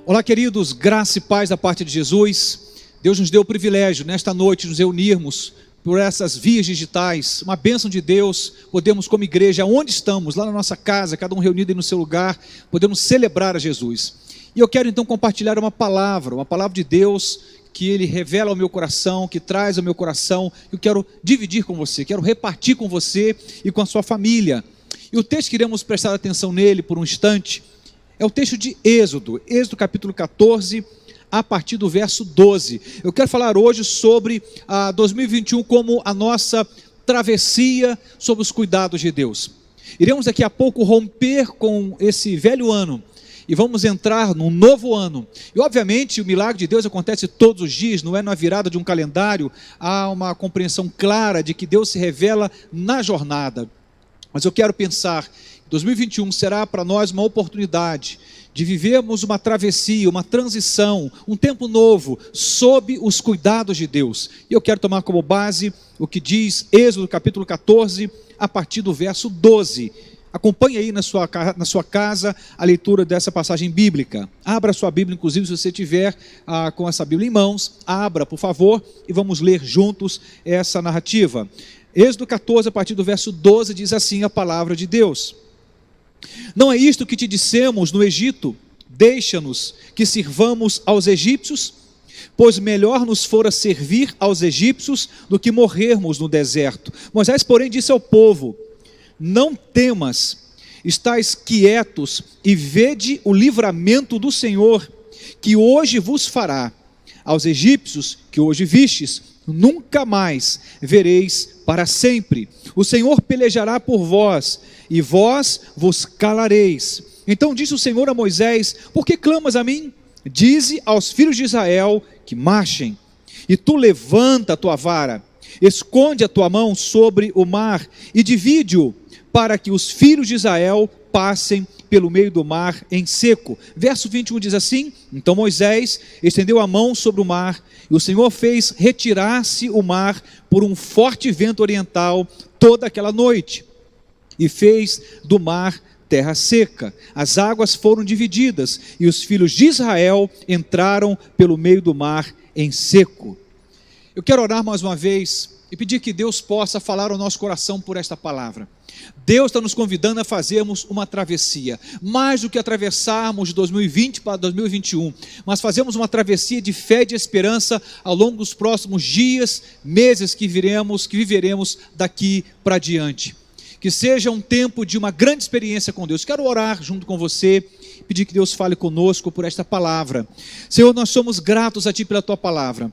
Olá, queridos, graça e paz da parte de Jesus. Deus nos deu o privilégio, nesta noite, nos reunirmos por essas vias digitais, uma bênção de Deus. Podemos, como igreja, onde estamos, lá na nossa casa, cada um reunido aí no seu lugar, podemos celebrar a Jesus. E eu quero então compartilhar uma palavra de Deus, que Ele revela ao meu coração, que traz ao meu coração, que eu quero dividir com você, quero repartir com você e com a sua família. E o texto que iremos prestar atenção nele por um instante, é o texto de Êxodo capítulo 14, a partir do verso 12. Eu quero falar hoje sobre 2021 como a nossa travessia sob os cuidados de Deus. Iremos daqui a pouco romper com esse velho ano e vamos entrar num novo ano. E obviamente o milagre de Deus acontece todos os dias, não é na virada de um calendário. Há uma compreensão clara de que Deus se revela na jornada. Mas eu quero pensar, 2021 será para nós uma oportunidade de vivermos uma travessia, uma transição, um tempo novo, sob os cuidados de Deus. E eu quero tomar como base o que diz Êxodo capítulo 14, a partir do verso 12. Acompanhe aí na sua casa a leitura dessa passagem bíblica. Abra a sua Bíblia, inclusive se você tiver com essa Bíblia em mãos, abra por favor e vamos ler juntos essa narrativa. Êxodo 14, a partir do verso 12, diz assim a palavra de Deus: Não é isto que te dissemos no Egito? Deixa-nos que sirvamos aos egípcios, pois melhor nos fora servir aos egípcios do que morrermos no deserto. Moisés, porém, disse ao povo: Não temas, estais quietos e vede o livramento do Senhor, que hoje vos fará. Aos egípcios que hoje vistes, nunca mais vereis para sempre. O Senhor pelejará por vós, e vós vos calareis. Então disse o Senhor a Moisés: Por que clamas a mim? Dize aos filhos de Israel que marchem. E tu levanta a tua vara, esconde a tua mão sobre o mar, e divide-o, para que os filhos de Israel passem pelo meio do mar em seco. Verso 21 diz assim: Então Moisés estendeu a mão sobre o mar, e o Senhor fez retirar-se o mar por um forte vento oriental toda aquela noite, e fez do mar terra seca. As águas foram divididas, e os filhos de Israel entraram pelo meio do mar em seco. Eu quero orar mais uma vez e pedir que Deus possa falar ao nosso coração por esta palavra. Deus está nos convidando a fazermos uma travessia, mais do que atravessarmos de 2020 para 2021, mas fazemos uma travessia de fé e de esperança ao longo dos próximos dias, meses que viveremos daqui para diante. Que seja um tempo de uma grande experiência com Deus. Quero orar junto com você, pedir que Deus fale conosco por esta palavra. Senhor, nós somos gratos a Ti pela Tua palavra.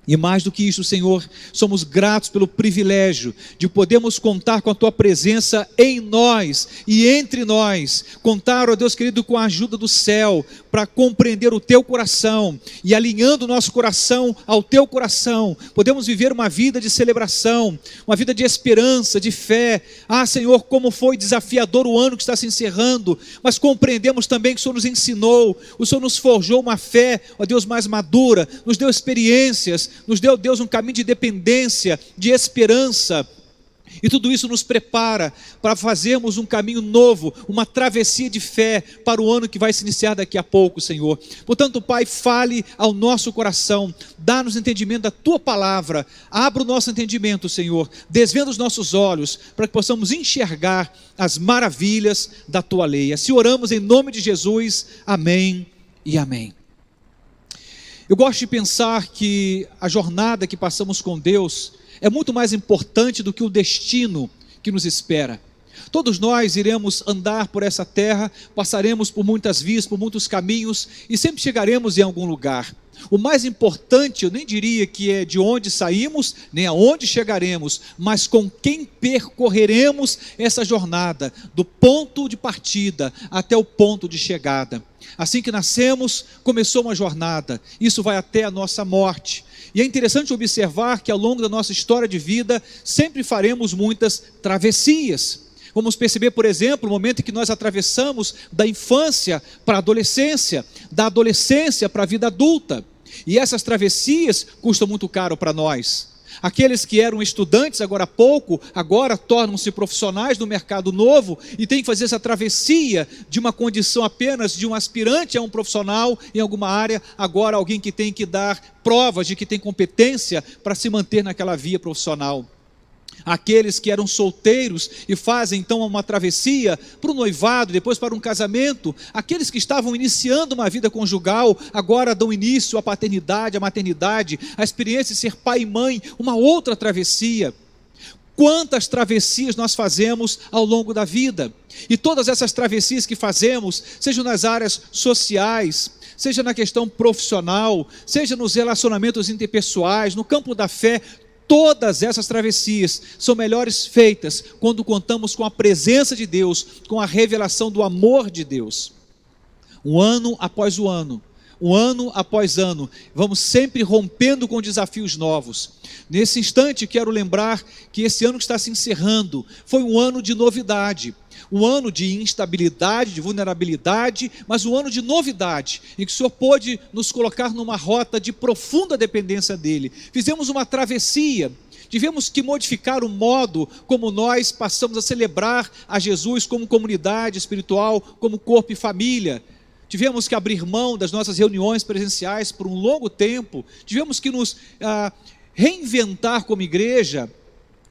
E mais do que isso, Senhor, somos gratos pelo privilégio de podermos contar com a Tua presença em nós e entre nós. Contar, ó Deus querido, com a ajuda do céu para compreender o Teu coração e alinhando o nosso coração ao Teu coração, podemos viver uma vida de celebração, uma vida de esperança, de fé. Senhor, como foi desafiador o ano que está se encerrando, mas compreendemos também que o Senhor nos ensinou, o Senhor nos forjou uma fé, ó Deus, mais madura, nos deu experiências, nos deu, Deus, um caminho de dependência, de esperança, e tudo isso nos prepara para fazermos um caminho novo, uma travessia de fé para o ano que vai se iniciar daqui a pouco, Senhor. Portanto, Pai, fale ao nosso coração, dá-nos entendimento da Tua palavra, abra o nosso entendimento, Senhor, desvenda os nossos olhos, para que possamos enxergar as maravilhas da Tua lei. Assim oramos em nome de Jesus, amém e amém. Eu gosto de pensar que a jornada que passamos com Deus é muito mais importante do que o destino que nos espera. Todos nós iremos andar por essa terra, passaremos por muitas vias, por muitos caminhos e sempre chegaremos em algum lugar. O mais importante, eu nem diria que é de onde saímos, nem aonde chegaremos, mas com quem percorreremos essa jornada, do ponto de partida até o ponto de chegada. Assim que nascemos, começou uma jornada, isso vai até a nossa morte. E é interessante observar que ao longo da nossa história de vida, sempre faremos muitas travessias. Vamos perceber, por exemplo, o momento em que nós atravessamos da infância para a adolescência, da adolescência para a vida adulta. E essas travessias custam muito caro para nós. Aqueles que eram estudantes agora há pouco, agora tornam-se profissionais no mercado novo e têm que fazer essa travessia de uma condição apenas de um aspirante a um profissional em alguma área, agora alguém que tem que dar provas de que tem competência para se manter naquela via profissional. Aqueles que eram solteiros e fazem então uma travessia para o noivado, depois para um casamento. Aqueles que estavam iniciando uma vida conjugal, agora dão início à paternidade, à maternidade, à experiência de ser pai e mãe, uma outra travessia. Quantas travessias nós fazemos ao longo da vida? E todas essas travessias que fazemos, sejam nas áreas sociais, seja na questão profissional, seja nos relacionamentos interpessoais, no campo da fé, todas essas travessias são melhores feitas quando contamos com a presença de Deus, com a revelação do amor de Deus. Um ano após ano, vamos sempre rompendo com desafios novos. Nesse instante, quero lembrar que esse ano que está se encerrando foi um ano de novidade. Um ano de instabilidade, de vulnerabilidade, mas um ano de novidade, em que o Senhor pôde nos colocar numa rota de profunda dependência dEle. Fizemos uma travessia, tivemos que modificar o modo como nós passamos a celebrar a Jesus como comunidade espiritual, como corpo e família. Tivemos que abrir mão das nossas reuniões presenciais por um longo tempo, tivemos que nos reinventar como igreja,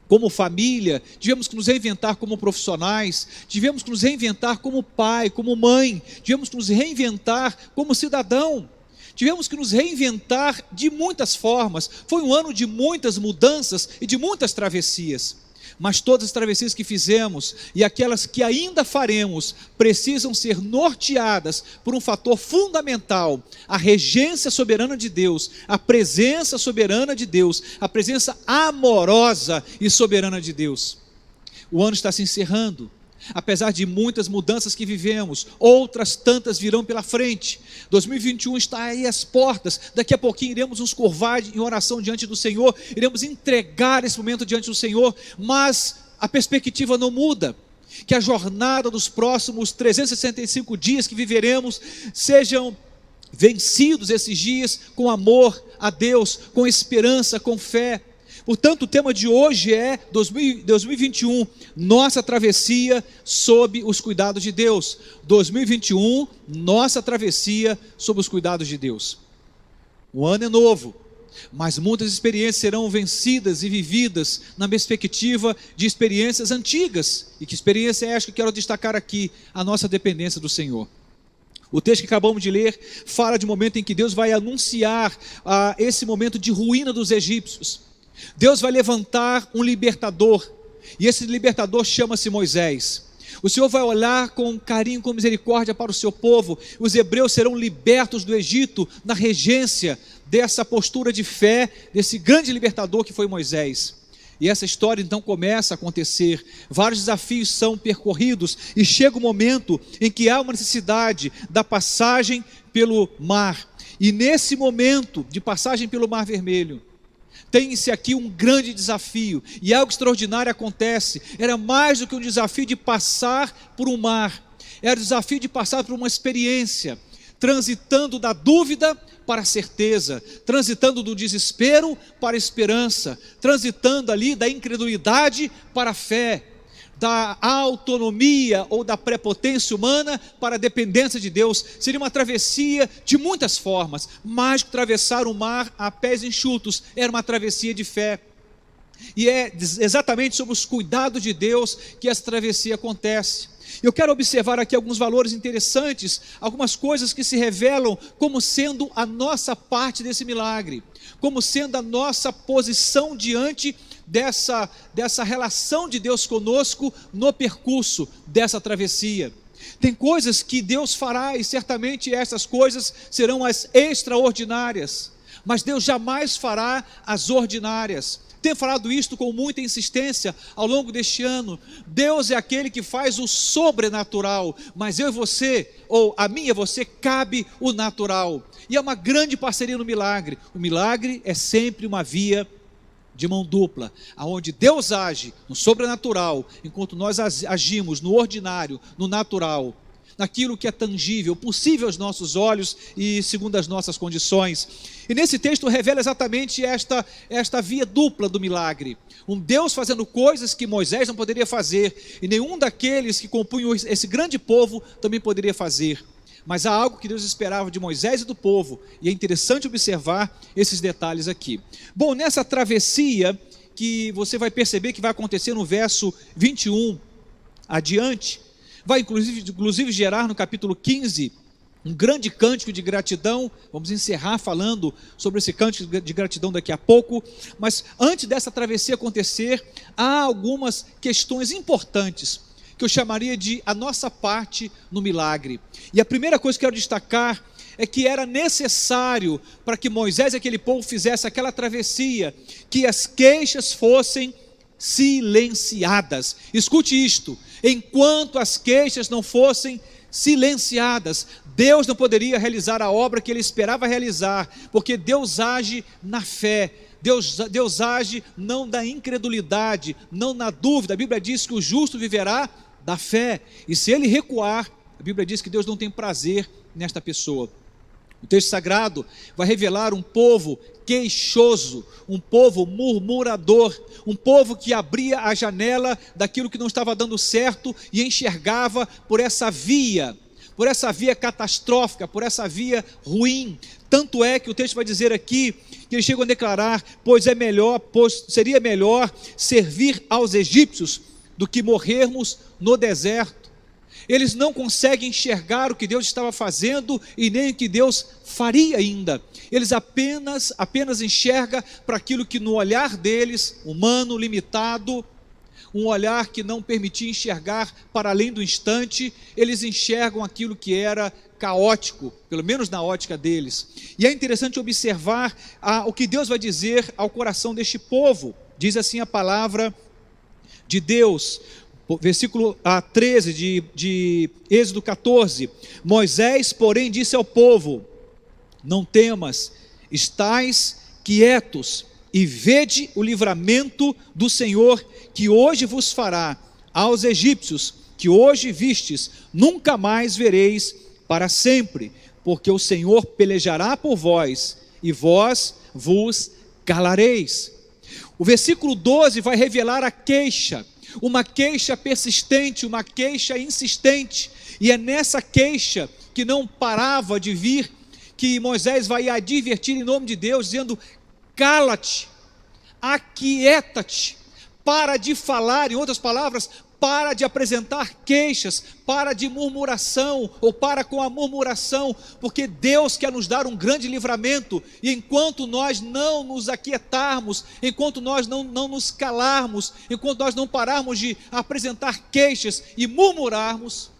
como família, tivemos que nos reinventar como profissionais, tivemos que nos reinventar como pai, como mãe, tivemos que nos reinventar como cidadão, tivemos que nos reinventar de muitas formas. Foi um ano de muitas mudanças e de muitas travessias, mas todas as travessias que fizemos e aquelas que ainda faremos precisam ser norteadas por um fator fundamental: a regência soberana de Deus, a presença soberana de Deus, a presença amorosa e soberana de Deus. O ano está se encerrando. Apesar de muitas mudanças que vivemos, outras tantas virão pela frente. 2021 está aí às portas. Daqui a pouquinho iremos nos curvar em oração diante do Senhor, iremos entregar esse momento diante do Senhor, mas a perspectiva não muda. Que a jornada dos próximos 365 dias que viveremos sejam vencidos esses dias com amor a Deus, com esperança, com fé. Portanto, o tema de hoje é 2021, nossa travessia sob os cuidados de Deus. 2021, nossa travessia sob os cuidados de Deus. O ano é novo, mas muitas experiências serão vencidas e vividas na perspectiva de experiências antigas. E que experiência é essa que eu quero destacar aqui? A nossa dependência do Senhor. O texto que acabamos de ler fala de um momento em que Deus vai anunciar esse momento de ruína dos egípcios. Deus vai levantar um libertador, e esse libertador chama-se Moisés. O Senhor vai olhar com carinho, com misericórdia para o seu povo. Os hebreus serão libertos do Egito na regência dessa postura de fé, desse grande libertador que foi Moisés. E essa história então começa a acontecer, vários desafios são percorridos, e chega o momento em que há uma necessidade da passagem pelo mar. E nesse momento de passagem pelo Mar Vermelho, tem-se aqui um grande desafio, e algo extraordinário acontece. Era mais do que um desafio de passar por um mar, era o desafio de passar por uma experiência, transitando da dúvida para a certeza, transitando do desespero para a esperança, transitando ali da incredulidade para a fé, da autonomia ou da prepotência humana para a dependência de Deus. Seria uma travessia de muitas formas, mais que atravessar o mar a pés enxutos, era uma travessia de fé. E é exatamente sob os cuidados de Deus que essa travessia acontece. Eu quero observar aqui alguns valores interessantes, algumas coisas que se revelam como sendo a nossa parte desse milagre, como sendo a nossa posição diante dessa relação de Deus conosco no percurso dessa travessia. Tem coisas que Deus fará, e certamente essas coisas serão as extraordinárias, mas Deus jamais fará as ordinárias. Tenho falado isto com muita insistência ao longo deste ano. Deus é aquele que faz o sobrenatural, mas eu e você, ou a mim e a você, cabe o natural. E é uma grande parceria no milagre. O milagre é sempre uma via de mão dupla, aonde Deus age no sobrenatural, enquanto nós agimos no ordinário, no natural. naquilo que é tangível, possível aos nossos olhos e segundo as nossas condições. E nesse texto revela exatamente esta via dupla do milagre. Um Deus fazendo coisas que Moisés não poderia fazer, e nenhum daqueles que compunham esse grande povo também poderia fazer. Mas há algo que Deus esperava de Moisés e do povo, e é interessante observar esses detalhes aqui. Bom, nessa travessia, que você vai perceber que vai acontecer no verso 21 adiante, vai inclusive gerar no capítulo 15 um grande cântico de gratidão. Vamos encerrar falando sobre esse cântico de gratidão daqui a pouco, mas antes dessa travessia acontecer, há algumas questões importantes que eu chamaria de a nossa parte no milagre. E a primeira coisa que eu quero destacar é que era necessário para que Moisés e aquele povo fizessem aquela travessia, que as queixas fossem silenciadas. Escute isto: enquanto as queixas não fossem silenciadas, Deus não poderia realizar a obra que ele esperava realizar, porque Deus age na fé. Deus age não da incredulidade, não na dúvida. A Bíblia diz que o justo viverá da fé, e se ele recuar, a Bíblia diz que Deus não tem prazer nesta pessoa. O texto sagrado vai revelar um povo queixoso, um povo murmurador, um povo que abria a janela daquilo que não estava dando certo e enxergava por essa via catastrófica, por essa via ruim. Tanto é que o texto vai dizer aqui, que eles chegam a declarar: pois seria melhor servir aos egípcios do que morrermos no deserto. Eles não conseguem enxergar o que Deus estava fazendo e nem o que Deus faria ainda. Eles apenas enxergam para aquilo que no olhar deles, humano, limitado, um olhar que não permitia enxergar para além do instante, eles enxergam aquilo que era caótico, pelo menos na ótica deles. E é interessante observar o que Deus vai dizer ao coração deste povo. Diz assim a palavra de Deus, versículo 13 de Êxodo 14: Moisés, porém, disse ao povo: não temas, estais quietos e vede o livramento do Senhor, que hoje vos fará. Aos egípcios que hoje vistes, nunca mais vereis para sempre, porque o Senhor pelejará por vós, e vós vos calareis. O versículo 12 vai revelar a queixa, uma queixa persistente, uma queixa insistente, e é nessa queixa que não parava de vir, que Moisés vai advertir em nome de Deus, dizendo: cala-te, aquieta-te, para de falar, em outras palavras, para de apresentar queixas, para de murmuração, ou para com a murmuração, porque Deus quer nos dar um grande livramento, e enquanto nós não nos aquietarmos, enquanto nós não nos calarmos, enquanto nós não pararmos de apresentar queixas e murmurarmos,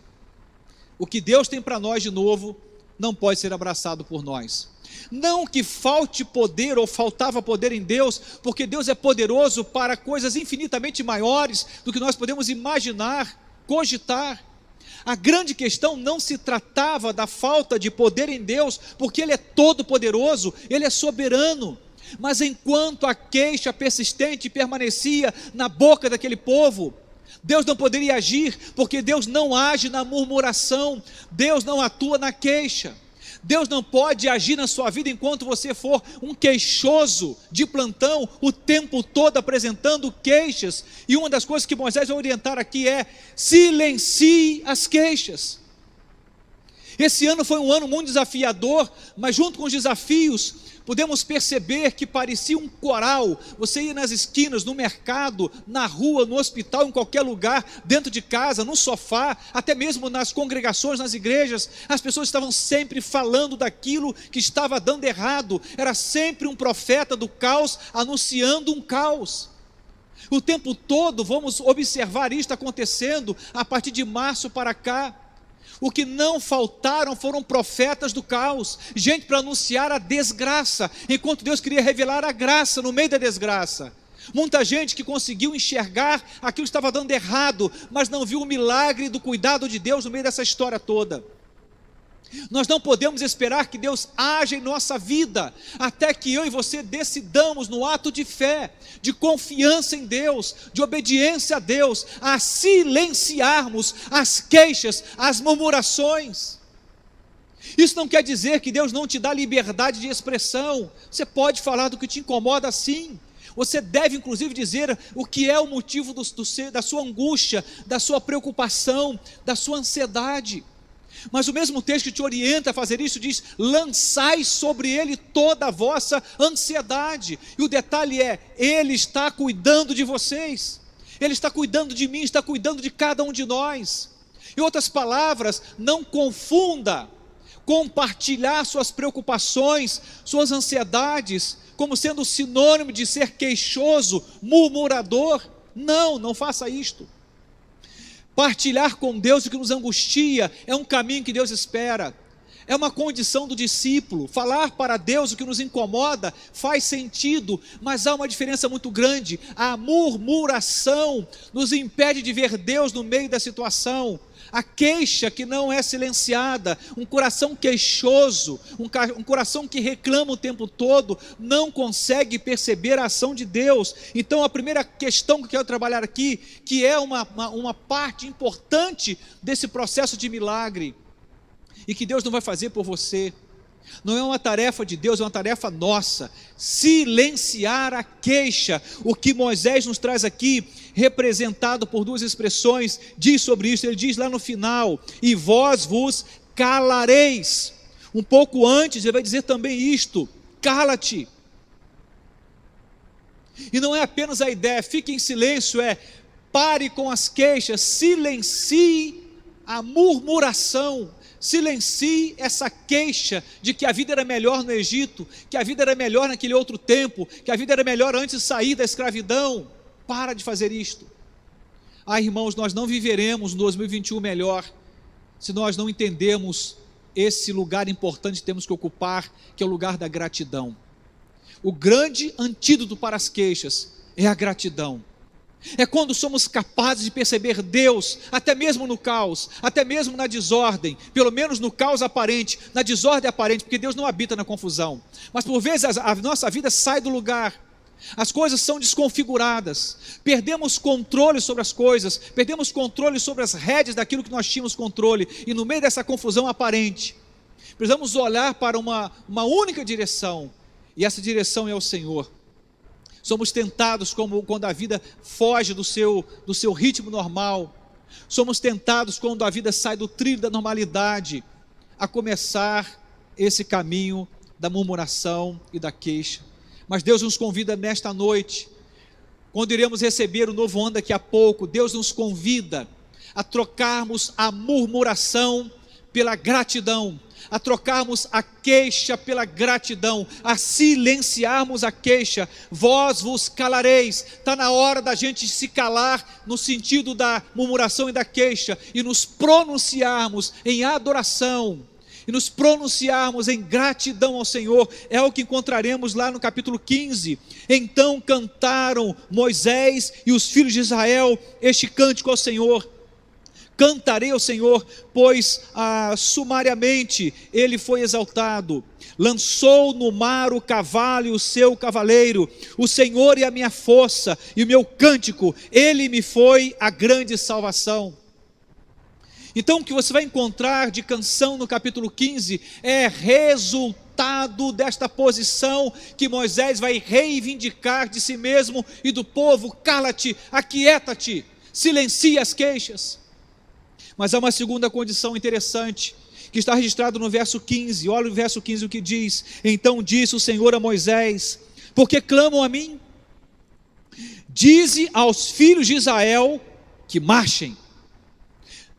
o que Deus tem para nós de novo, não pode ser abraçado por nós. Não que falte poder ou faltava poder em Deus, porque Deus é poderoso para coisas infinitamente maiores do que nós podemos imaginar, cogitar. A grande questão não se tratava da falta de poder em Deus, porque Ele é todo poderoso, Ele é soberano. Mas enquanto a queixa persistente permanecia na boca daquele povo, Deus não poderia agir, porque Deus não age na murmuração, Deus não atua na queixa. Deus não pode agir na sua vida enquanto você for um queixoso de plantão, o tempo todo apresentando queixas. E uma das coisas que Moisés vai orientar aqui é: silencie as queixas. Esse ano foi um ano muito desafiador, mas junto com os desafios, podemos perceber que parecia um coral. Você ia nas esquinas, no mercado, na rua, no hospital, em qualquer lugar, dentro de casa, no sofá, até mesmo nas congregações, nas igrejas, as pessoas estavam sempre falando daquilo que estava dando errado. Era sempre um profeta do caos anunciando um caos. O tempo todo vamos observar isto acontecendo a partir de março para cá. O que não faltaram foram profetas do caos, gente para anunciar a desgraça, enquanto Deus queria revelar a graça no meio da desgraça. Muita gente que conseguiu enxergar aquilo que estava dando errado, mas não viu o milagre do cuidado de Deus no meio dessa história toda. Nós não podemos esperar que Deus haja em nossa vida, até que eu e você decidamos no ato de fé, de confiança em Deus, de obediência a Deus, a silenciarmos as queixas, as murmurações. Isso não quer dizer que Deus não te dá liberdade de expressão. Você pode falar do que te incomoda, sim. Você deve inclusive dizer o que é o motivo da sua angústia, da sua preocupação, da sua ansiedade. Mas o mesmo texto que te orienta a fazer isso diz: lançai sobre ele toda a vossa ansiedade. E o detalhe é, ele está cuidando de vocês, ele está cuidando de mim, está cuidando de cada um de nós. Em outras palavras, não confunda compartilhar suas preocupações, suas ansiedades, como sendo sinônimo de ser queixoso, murmurador. Não faça isto. Partilhar com Deus o que nos angustia é um caminho que Deus espera, é uma condição do discípulo. Falar para Deus o que nos incomoda faz sentido, mas há uma diferença muito grande. A murmuração nos impede de ver Deus no meio da situação. A queixa que não é silenciada, um coração queixoso, um coração que reclama o tempo todo, não consegue perceber a ação de Deus. Então a primeira questão que eu quero trabalhar aqui, que é uma parte importante desse processo de milagre, e que Deus não vai fazer por você, não é uma tarefa de Deus, é uma tarefa nossa, silenciar a queixa. O que Moisés nos traz aqui, representado por duas expressões, diz sobre isso. Ele diz lá no final: e vós vos calareis. Um pouco antes ele vai dizer também isto: cala-te. E não é apenas a ideia, fique em silêncio, é pare com as queixas, silencie a murmuração. Silencie essa queixa de que a vida era melhor no Egito, que a vida era melhor naquele outro tempo, que a vida era melhor antes de sair da escravidão. Para de fazer isto. Irmãos, nós não viveremos no 2021 melhor se nós não entendermos esse lugar importante que temos que ocupar, que é o lugar da gratidão. O grande antídoto para as queixas é a gratidão. É quando somos capazes de perceber Deus, até mesmo no caos, até mesmo na desordem, pelo menos no caos aparente, na desordem aparente, porque Deus não habita na confusão. Mas por vezes a nossa vida sai do lugar, as coisas são desconfiguradas, perdemos controle sobre as coisas, perdemos controle sobre as rédeas daquilo que nós tínhamos controle, e no meio dessa confusão aparente, precisamos olhar para uma única direção, e essa direção é o Senhor. Somos tentados como quando a vida foge do seu ritmo normal. Somos tentados quando a vida sai do trilho da normalidade, a começar esse caminho da murmuração e da queixa. Mas Deus nos convida nesta noite, quando iremos receber o novo ano daqui a pouco, Deus nos convida a trocarmos a murmuração pela gratidão, a trocarmos a queixa pela gratidão, a silenciarmos a queixa. Vós vos calareis. Está na hora da gente se calar no sentido da murmuração e da queixa, e nos pronunciarmos em adoração, e nos pronunciarmos em gratidão ao Senhor. É o que encontraremos lá no capítulo 15. Então cantaram Moisés e os filhos de Israel este cântico ao Senhor: cantarei ao Senhor, pois sumariamente ele foi exaltado. Lançou no mar o cavalo e o seu cavaleiro. O Senhor é a minha força e o meu cântico, ele me foi a grande salvação. Então o que você vai encontrar de canção no capítulo 15 é resultado desta posição que Moisés vai reivindicar de si mesmo e do povo: cala-te, aquieta-te, silencia as queixas. Mas há uma segunda condição interessante, que está registrado no verso 15, olha o verso 15 o que diz: então disse o Senhor a Moisés: por que clamam a mim? Dize aos filhos de Israel que marchem.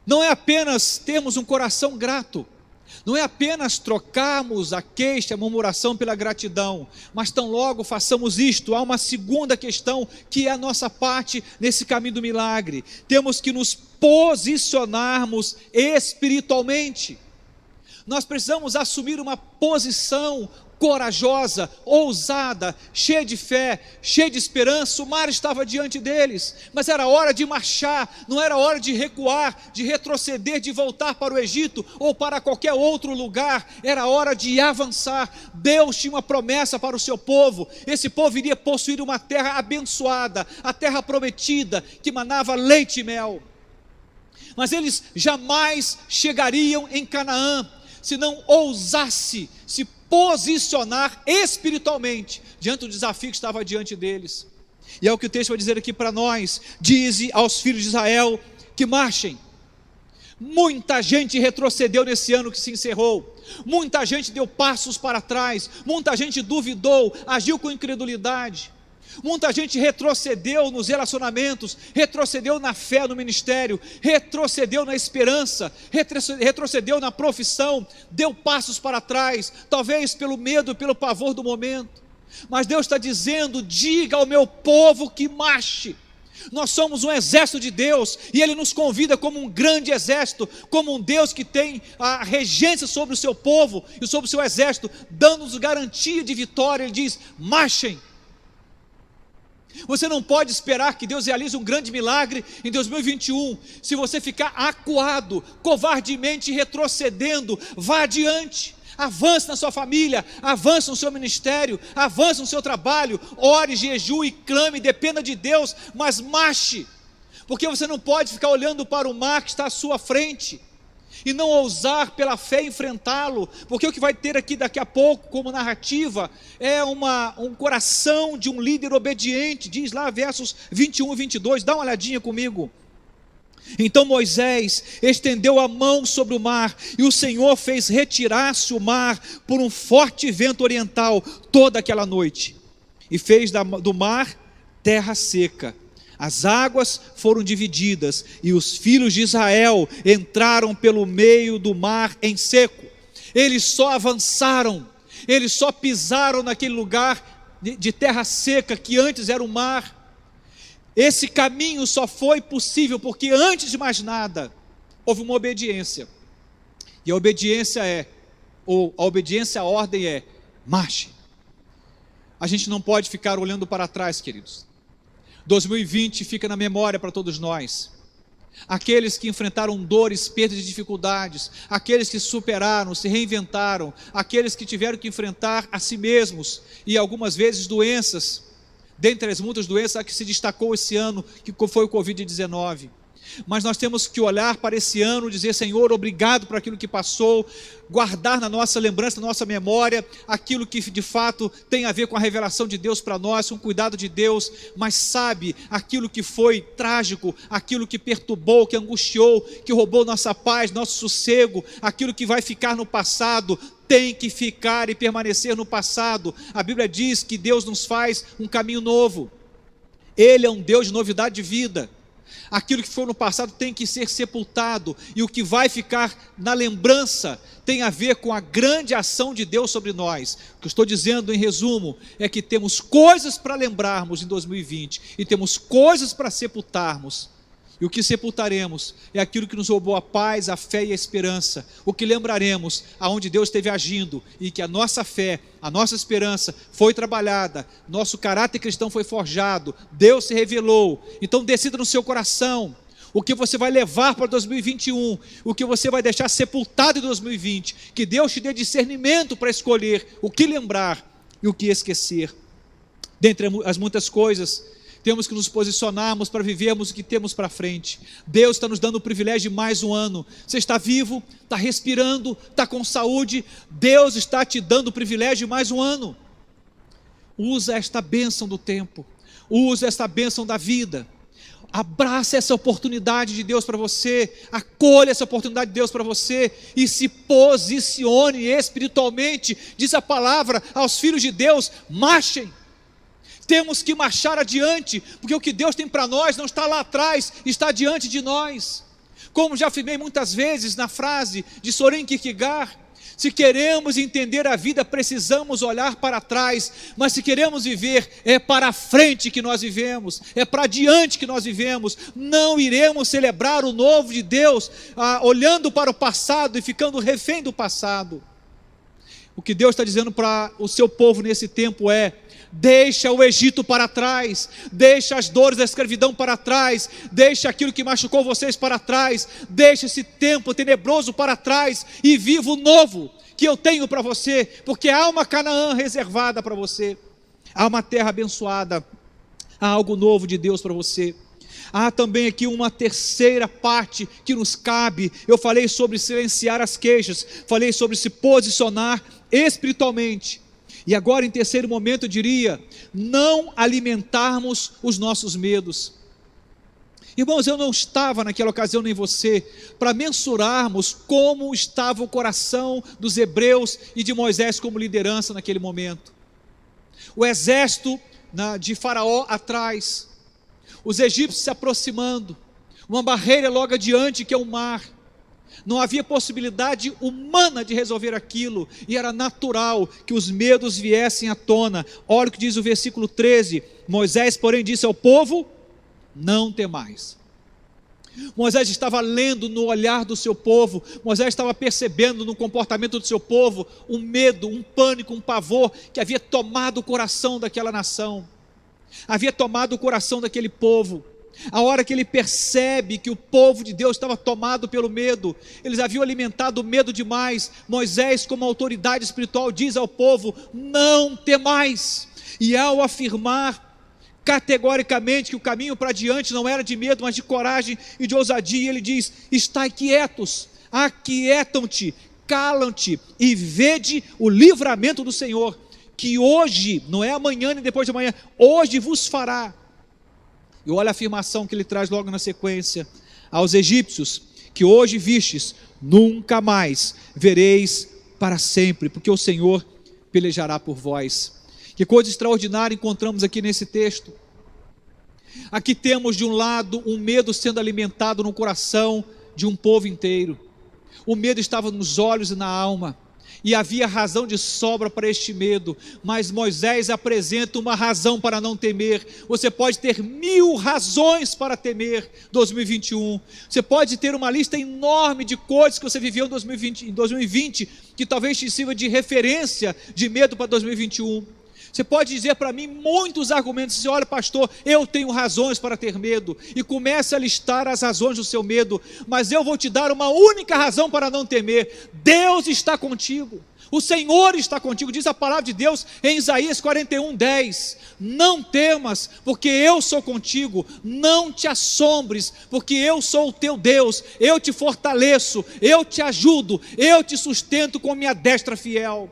Não é apenas termos um coração grato, não é apenas trocarmos a queixa, a murmuração pela gratidão, mas tão logo façamos isto, há uma segunda questão que é a nossa parte nesse caminho do milagre. Temos que nos posicionarmos espiritualmente. Nós precisamos assumir uma posição corajosa, ousada, cheia de fé, cheia de esperança. O mar estava diante deles, mas era hora de marchar, não era hora de recuar, de retroceder, de voltar para o Egito ou para qualquer outro lugar. Era hora de avançar. Deus tinha uma promessa para o seu povo. Esse povo iria possuir uma terra abençoada, a terra prometida, que manava leite e mel. Mas eles jamais chegariam em Canaã se não ousasse se posicionar espiritualmente diante do desafio que estava diante deles. E é o que o texto vai dizer aqui para nós: dize aos filhos de Israel que marchem. Muita gente retrocedeu nesse ano que se encerrou, muita gente deu passos para trás, muita gente duvidou, agiu com incredulidade. Muita gente retrocedeu nos relacionamentos, retrocedeu na fé no ministério, retrocedeu na esperança, retrocedeu na profissão, deu passos para trás, talvez pelo medo, pelo pavor do momento. Mas Deus está dizendo: diga ao meu povo que marche. Nós somos um exército de Deus, e Ele nos convida como um grande exército, como um Deus que tem a regência sobre o seu povo e sobre o seu exército, dando-nos garantia de vitória. Ele diz: marchem. Você não pode esperar que Deus realize um grande milagre em 2021, se você ficar acuado, covardemente retrocedendo. Vá adiante, avance na sua família, avance no seu ministério, avance no seu trabalho, ore, jejue, clame, dependa de Deus, mas marche, porque você não pode ficar olhando para o mar que está à sua frente e não ousar pela fé enfrentá-lo, porque o que vai ter aqui daqui a pouco como narrativa é um coração de um líder obediente. Diz lá versos 21 e 22, dá uma olhadinha comigo. Então Moisés estendeu a mão sobre o mar, e o Senhor fez retirar-se o mar por um forte vento oriental toda aquela noite, e fez do mar terra seca. As águas foram divididas, e os filhos de Israel entraram pelo meio do mar em seco. Eles só avançaram, eles só pisaram naquele lugar de terra seca que antes era o mar. Esse caminho só foi possível porque, antes de mais nada, houve uma obediência. E a obediência à ordem é: marche. A gente não pode ficar olhando para trás, queridos. 2020 fica na memória para todos nós. Aqueles que enfrentaram dores, perdas e dificuldades, aqueles que superaram, se reinventaram, aqueles que tiveram que enfrentar a si mesmos e algumas vezes doenças. Dentre as muitas doenças, a que se destacou esse ano, que foi o Covid-19. Mas nós temos que olhar para esse ano e dizer: Senhor, obrigado por aquilo que passou, guardar na nossa lembrança, na nossa memória, aquilo que de fato tem a ver com a revelação de Deus para nós, com o cuidado de Deus. Mas sabe, aquilo que foi trágico, aquilo que perturbou, que angustiou, que roubou nossa paz, nosso sossego, aquilo que vai ficar no passado, tem que ficar e permanecer no passado. A Bíblia diz que Deus nos faz um caminho novo. Ele é um Deus de novidade de vida. Aquilo que foi no passado tem que ser sepultado, e o que vai ficar na lembrança tem a ver com a grande ação de Deus sobre nós. O que eu estou dizendo em resumo é que temos coisas para lembrarmos em 2020 e temos coisas para sepultarmos. E o que sepultaremos é aquilo que nos roubou a paz, a fé e a esperança. O que lembraremos aonde Deus esteve agindo, e que a nossa fé, a nossa esperança foi trabalhada, nosso caráter cristão foi forjado, Deus se revelou. Então decida no seu coração o que você vai levar para 2021, o que você vai deixar sepultado em 2020, que Deus te dê discernimento para escolher o que lembrar e o que esquecer. Dentre as muitas coisas, temos que nos posicionarmos para vivermos o que temos para frente. Deus está nos dando o privilégio de mais um ano. Você está vivo, está respirando, está com saúde. Deus está te dando o privilégio de mais um ano. Usa esta bênção do tempo, usa esta bênção da vida. Abraça essa oportunidade de Deus para você, acolha essa oportunidade de Deus para você e se posicione espiritualmente. Diz a palavra aos filhos de Deus: marchem. Temos que marchar adiante, porque o que Deus tem para nós não está lá atrás, está diante de nós. Como já afirmei muitas vezes na frase de Soren Kierkegaard, Se queremos entender a vida, precisamos olhar para trás, mas se queremos viver, é para frente que nós vivemos, é para diante que nós vivemos. Não iremos celebrar o novo de Deus, olhando para o passado e ficando refém do passado. O que Deus está dizendo para o seu povo nesse tempo é: deixa o Egito para trás, deixa as dores da escravidão para trás, deixa aquilo que machucou vocês para trás, deixa esse tempo tenebroso para trás e viva o novo que eu tenho para você, porque há uma Canaã reservada para você, há uma terra abençoada, há algo novo de Deus para você. Há também aqui uma terceira parte que nos cabe. Eu falei sobre silenciar as queixas, falei sobre se posicionar espiritualmente. E agora, em terceiro momento, eu diria: não alimentarmos os nossos medos. Irmãos, eu não estava naquela ocasião, nem você, para mensurarmos como estava o coração dos hebreus e de Moisés como liderança naquele momento. O exército de Faraó atrás, os egípcios se aproximando, uma barreira logo adiante que é o mar. Não havia possibilidade humana de resolver aquilo, e era natural que os medos viessem à tona. Olha o que diz o versículo 13: Moisés, porém, disse ao povo: não temais. Moisés estava lendo no olhar do seu povo, Moisés estava percebendo no comportamento do seu povo um medo, um pânico, um pavor que havia tomado o coração daquela nação, havia tomado o coração daquele povo. A hora que ele percebe que o povo de Deus estava tomado pelo medo, eles haviam alimentado o medo demais. Moisés, como autoridade espiritual, diz ao povo: não temais. E ao afirmar categoricamente que o caminho para diante não era de medo, mas de coragem e de ousadia, ele diz: estai quietos, aquietam-te, calam-te e vede o livramento do Senhor, que hoje, não é amanhã nem depois de amanhã, hoje vos fará. E olha a afirmação que ele traz logo na sequência: aos egípcios que hoje vistes, nunca mais vereis para sempre, porque o Senhor pelejará por vós. Que coisa extraordinária encontramos aqui nesse texto. Aqui temos de um lado um medo sendo alimentado no coração de um povo inteiro. O medo estava nos olhos e na alma, e havia razão de sobra para este medo, mas Moisés apresenta uma razão para não temer. Você pode ter 1000 razões para temer 2021, você pode ter uma lista enorme de coisas que você viveu em 2020, que talvez te sirva de referência de medo para 2021, você pode dizer para mim muitos argumentos, dizer: olha pastor, eu tenho razões para ter medo, e comece a listar as razões do seu medo, mas eu vou te dar uma única razão para não temer: Deus está contigo, o Senhor está contigo. Diz a palavra de Deus em Isaías 41:10, não temas, porque eu sou contigo, não te assombres, porque eu sou o teu Deus, eu te fortaleço, eu te ajudo, eu te sustento com minha destra fiel.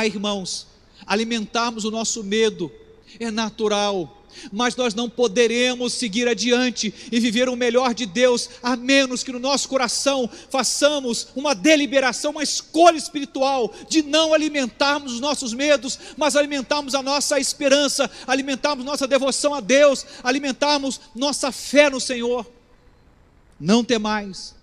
Irmãos, alimentarmos o nosso medo é natural, mas nós não poderemos seguir adiante e viver o melhor de Deus, a menos que no nosso coração façamos uma deliberação, uma escolha espiritual de não alimentarmos os nossos medos, mas alimentarmos a nossa esperança, alimentarmos nossa devoção a Deus, alimentarmos nossa fé no Senhor. Não temais,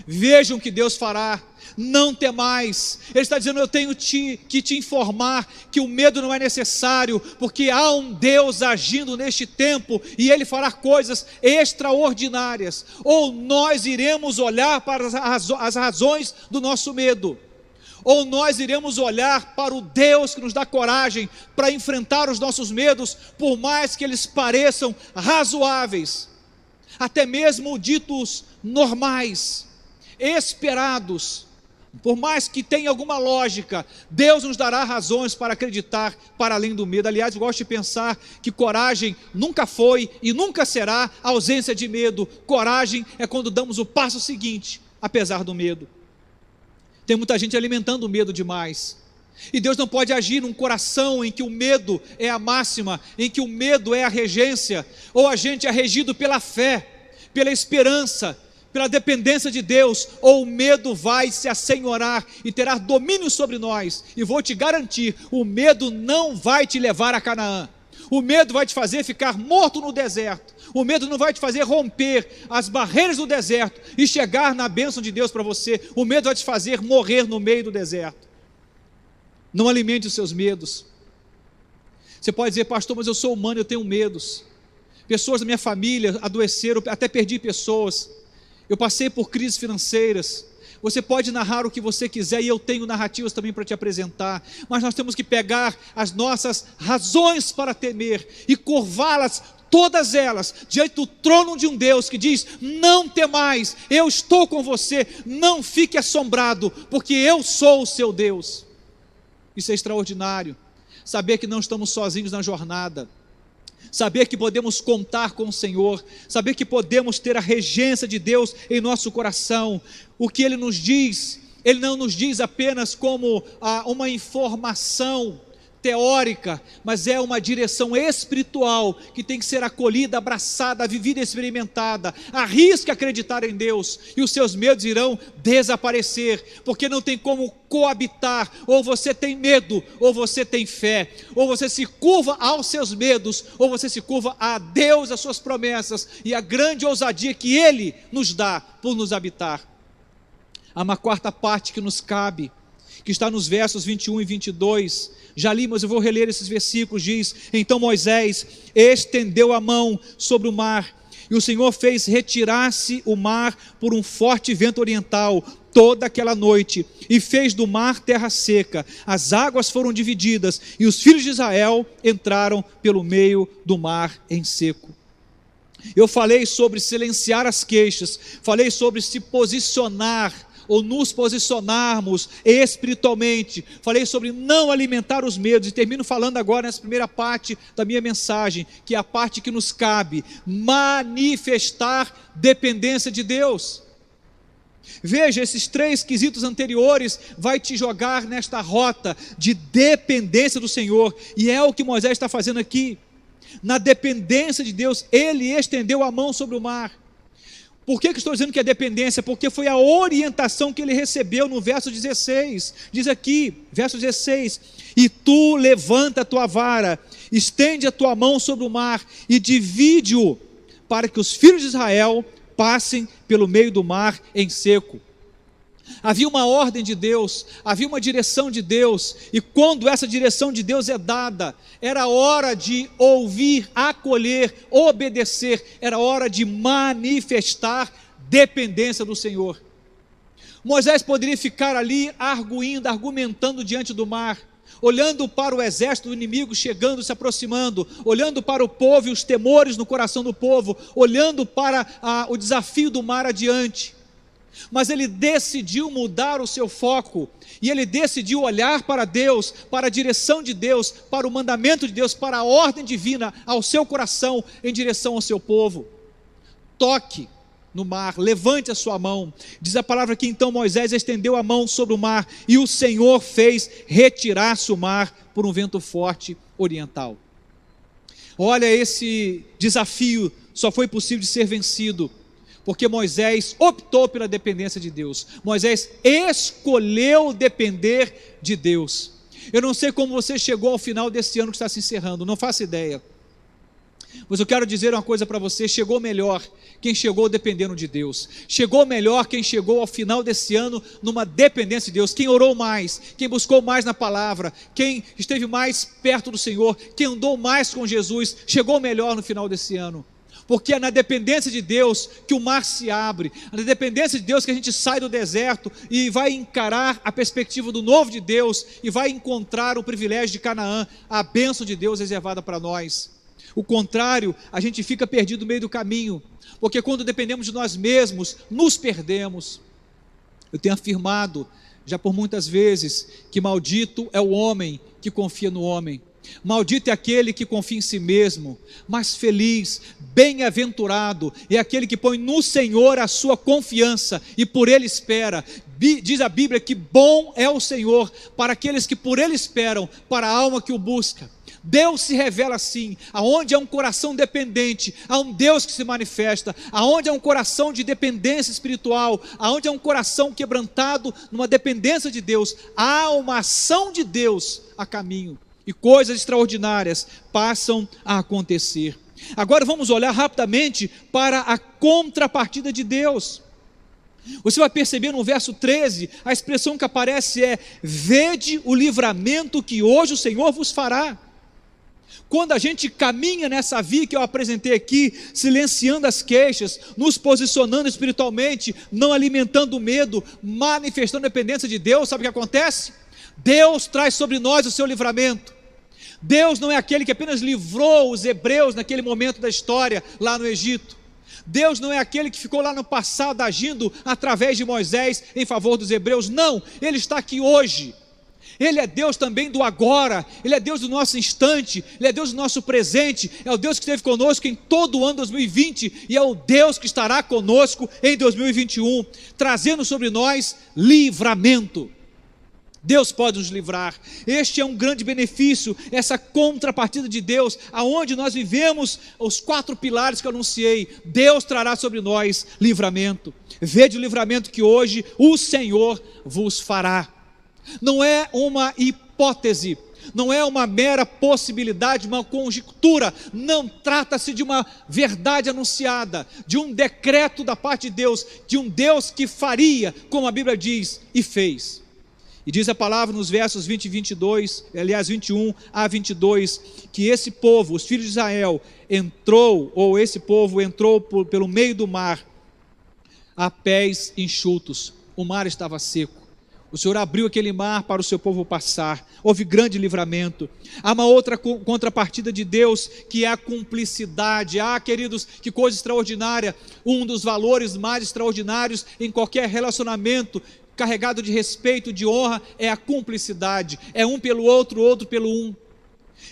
vejam o que Deus fará. Não temais. Ele está dizendo: eu tenho que te informar que o medo não é necessário, porque há um Deus agindo neste tempo, e Ele fará coisas extraordinárias. Ou nós iremos olhar para as razões do nosso medo, ou nós iremos olhar para o Deus que nos dá coragem para enfrentar os nossos medos, por mais que eles pareçam razoáveis, até mesmo ditos normais, esperados. Por mais que tenha alguma lógica, Deus nos dará razões para acreditar para além do medo. Aliás, eu gosto de pensar que coragem nunca foi e nunca será a ausência de medo. Coragem é quando damos o passo seguinte, apesar do medo. Tem muita gente alimentando o medo demais, e Deus não pode agir num coração em que o medo é a máxima, em que o medo é a regência, ou a gente é regido pela fé, pela esperança, pela dependência de Deus, ou o medo vai se assenhorar e terá domínio sobre nós. E vou te garantir, o medo não vai te levar a Canaã, O medo vai te fazer ficar morto no deserto. O medo não vai te fazer romper as barreiras do deserto e chegar na bênção de Deus para você. O medo vai te fazer morrer no meio do deserto. Não alimente os seus medos. Você pode dizer: pastor, mas eu sou humano, eu tenho medos. Pessoas da minha família adoeceram, até perdi pessoas. Eu passei por crises financeiras. Você pode narrar o que você quiser, e eu tenho narrativas também para te apresentar, mas nós temos que pegar as nossas razões para temer e curvá-las, todas elas, diante do trono de um Deus que diz: não temais, eu estou com você, não fique assombrado, porque eu sou o seu Deus. Isso é extraordinário, saber que não estamos sozinhos na jornada, saber que podemos contar com o Senhor, saber que podemos ter a regência de Deus em nosso coração. O que Ele nos diz, Ele não nos diz apenas como uma informação teórica, mas é uma direção espiritual que tem que ser acolhida, abraçada, vivida e experimentada. Arrisque acreditar em Deus e os seus medos irão desaparecer, porque não tem como coabitar. Ou você tem medo, ou você tem fé, ou você se curva aos seus medos, ou você se curva a Deus, às suas promessas e a grande ousadia que Ele nos dá por nos habitar. Há uma quarta parte que nos cabe, que está nos versos 21 e 22, já li, mas eu vou reler esses versículos. Diz: então Moisés estendeu a mão sobre o mar, e o Senhor fez retirar-se o mar por um forte vento oriental, toda aquela noite, e fez do mar terra seca, as águas foram divididas, e os filhos de Israel entraram pelo meio do mar em seco. Eu falei sobre silenciar as queixas, falei sobre se posicionar, ou nos posicionarmos espiritualmente, falei sobre não alimentar os medos, e termino falando agora nessa primeira parte da minha mensagem, que é a parte que nos cabe: manifestar dependência de Deus. Veja, esses três quesitos anteriores vai te jogar nesta rota de dependência do Senhor, e é o que Moisés está fazendo aqui. Na dependência de Deus, ele estendeu a mão sobre o mar. Por que estou dizendo que é dependência? Porque foi a orientação que ele recebeu no verso 16, diz aqui, verso 16: e tu levanta a tua vara, estende a tua mão sobre o mar, e divide-o, para que os filhos de Israel passem pelo meio do mar em seco. Havia uma ordem de Deus, havia uma direção de Deus, e quando essa direção de Deus é dada, era hora de ouvir, acolher, obedecer, era hora de manifestar dependência do Senhor. Moisés poderia ficar ali argumentando diante do mar, olhando para o exército do inimigo chegando, se aproximando, olhando para o povo e os temores no coração do povo, olhando para o desafio do mar adiante. Mas ele decidiu mudar o seu foco, e ele decidiu olhar para Deus, para a direção de Deus, para o mandamento de Deus, para a ordem divina ao seu coração, em direção ao seu povo. Toque no mar, levante a sua mão. Diz a palavra que então Moisés estendeu a mão sobre o mar, e o Senhor fez retirar-se o mar por um vento forte oriental. Olha, esse desafio só foi possível de ser vencido porque Moisés optou pela dependência de Deus. Moisés escolheu depender de Deus. Eu não sei como você chegou ao final desse ano que está se encerrando, não faço ideia. Mas eu quero dizer uma coisa para você: chegou melhor quem chegou dependendo de Deus. Chegou melhor quem chegou ao final desse ano numa dependência de Deus. Quem orou mais, quem buscou mais na palavra, quem esteve mais perto do Senhor, quem andou mais com Jesus, chegou melhor no final desse ano. Porque é na dependência de Deus que o mar se abre, é na dependência de Deus que a gente sai do deserto e vai encarar a perspectiva do novo de Deus, e vai encontrar o privilégio de Canaã, a bênção de Deus reservada para nós. O contrário, a gente fica perdido no meio do caminho, porque quando dependemos de nós mesmos, nos perdemos. Eu tenho afirmado, já por muitas vezes, que maldito é o homem que confia no homem. Maldito é aquele que confia em si mesmo, mas feliz, bem-aventurado é aquele que põe no Senhor a sua confiança e por Ele espera. Diz a Bíblia que bom é o Senhor para aqueles que por Ele esperam, para a alma que o busca. Deus se revela assim: aonde há um coração dependente, há um Deus que se manifesta. Aonde há um coração de dependência espiritual, aonde há um coração quebrantado numa dependência de Deus, há uma ação de Deus a caminho. e coisas extraordinárias passam a acontecer. Agora vamos olhar rapidamente para a contrapartida de Deus. Você vai perceber no verso 13, a expressão que aparece é: vede o livramento que hoje o Senhor vos fará. Quando a gente caminha nessa via que eu apresentei aqui, silenciando as queixas, nos posicionando espiritualmente, não alimentando o medo, manifestando a dependência de Deus, sabe o que acontece? Deus traz sobre nós o seu livramento. Deus não é aquele que apenas livrou os hebreus naquele momento da história lá no Egito. Deus não é aquele que ficou lá no passado agindo através de Moisés em favor dos hebreus. Não, Ele está aqui hoje. Ele é Deus também do agora, Ele é Deus do nosso instante, Ele é Deus do nosso presente, é o Deus que esteve conosco em todo o ano 2020 e é o Deus que estará conosco em 2021, trazendo sobre nós livramento. Deus pode nos livrar. Este é um grande benefício, essa contrapartida de Deus, aonde nós vivemos os 4 pilares que eu anunciei. Deus trará sobre nós livramento. Vede o livramento que hoje o Senhor vos fará. Não é uma hipótese, não é uma mera possibilidade, uma conjectura, não trata-se de uma verdade anunciada, de um decreto da parte de Deus, de um Deus que faria, como a Bíblia diz, e fez. E diz a palavra nos versos 20 e 22, aliás 21 a 22, que esse povo, os filhos de Israel, esse povo entrou pelo meio do mar, a pés enxutos, o mar estava seco. O Senhor abriu aquele mar para o seu povo passar, houve grande livramento. Há uma outra contrapartida de Deus, que é a cumplicidade. Queridos, que coisa extraordinária, um dos valores mais extraordinários em qualquer relacionamento carregado de respeito, de honra, é a cumplicidade, é um pelo outro, outro pelo um.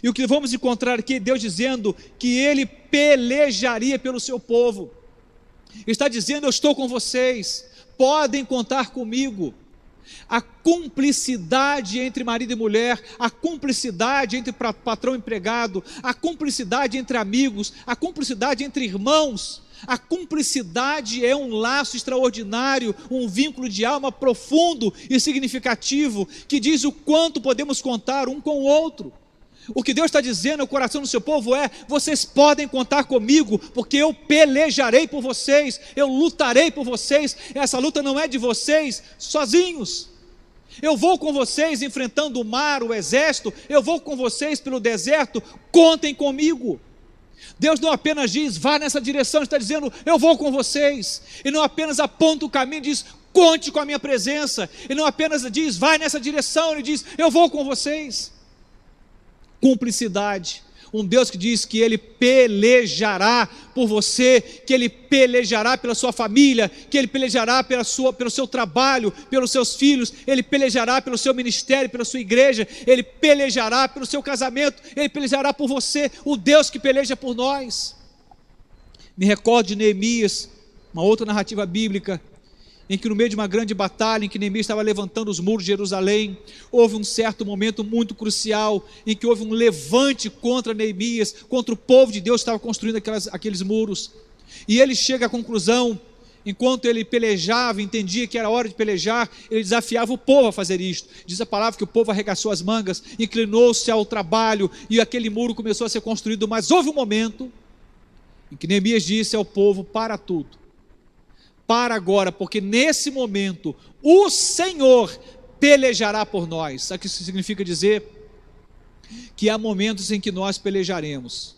E o que vamos encontrar aqui, Deus dizendo que Ele pelejaria pelo seu povo, está dizendo: eu estou com vocês, podem contar comigo. A cumplicidade entre marido e mulher, a cumplicidade entre patrão e empregado, a cumplicidade entre amigos, a cumplicidade entre irmãos, a cumplicidade é um laço extraordinário, um vínculo de alma profundo e significativo, que diz o quanto podemos contar um com o outro. O que Deus está dizendo ao coração do seu povo é: vocês podem contar comigo, porque eu pelejarei por vocês, eu lutarei por vocês. Essa luta não é de vocês sozinhos. Eu vou com vocês enfrentando o mar, o exército, eu vou com vocês pelo deserto, contem comigo. Deus não apenas diz: vá nessa direção, Ele está dizendo: eu vou com vocês. E não apenas aponta o caminho e diz: conte com a minha presença. E não apenas diz: vai nessa direção, Ele diz: eu vou com vocês. Cumplicidade, um Deus que diz que Ele pelejará por você, que Ele pelejará pela sua família, que Ele pelejará pelo seu trabalho, pelos seus filhos, Ele pelejará pelo seu ministério, pela sua igreja, Ele pelejará pelo seu casamento, Ele pelejará por você, o Deus que peleja por nós. Me recordo de Neemias, uma outra narrativa bíblica, em que no meio de uma grande batalha, em que Neemias estava levantando os muros de Jerusalém, houve um certo momento muito crucial, em que houve um levante contra Neemias, contra o povo de Deus que estava construindo aqueles muros, e ele chega à conclusão, enquanto ele pelejava, entendia que era hora de pelejar, ele desafiava o povo a fazer isto. Diz a palavra que o povo arregaçou as mangas, inclinou-se ao trabalho, e aquele muro começou a ser construído. Mas houve um momento em que Neemias disse ao povo: para tudo, para agora, porque nesse momento o Senhor pelejará por nós. Sabe o que isso significa dizer? Que há momentos em que nós pelejaremos.